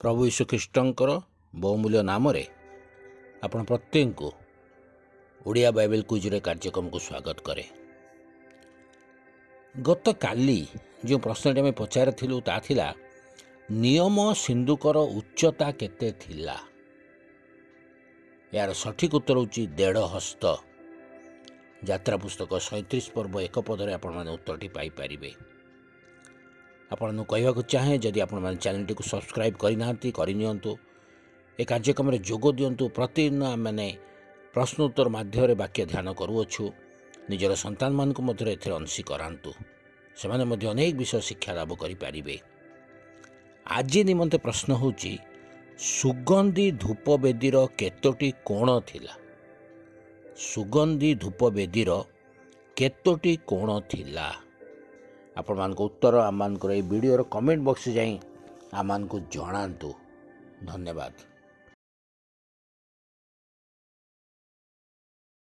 प्रभु यीशुख्रीष्टर बहुमूल्य नाम आपण प्रत्येक को ओडिया बाइबल क्विज कार्यक्रम को स्वागत करे। गत काली जो प्रश्न आम पचारू ता थिला नियम सिंधुकर उच्चता केते थिला। यार सठिक उत्तर होची 1.5 हस्त। यात्रा पुस्तक 37 पर्व 1 पदरे आपण माने उत्तरटी पाई परिबे। आपण कहवाक चाहे जदि आपण माने चैनल टी को सब्सक्राइब करनियंतु ए कार्यक्रम में जोग दिंतु। प्रतिदिन मैंने प्रश्नोत्तर माध्यम वाक्य ध्यान करुअछु। निजर संतान मान को अंशी करातु से अनेक विषय शिक्षा लाभ करें। आज निमंते प्रश्न होची सुगंधी धूप बेदीर केतोटी कोण थिला। सुगंधी धूप बेदीर केतोटी कोण थिला। आपण मान को उत्तर आम मान वीडियो कमेंट बॉक्स जाई आम मान को जणातु। धन्यवाद।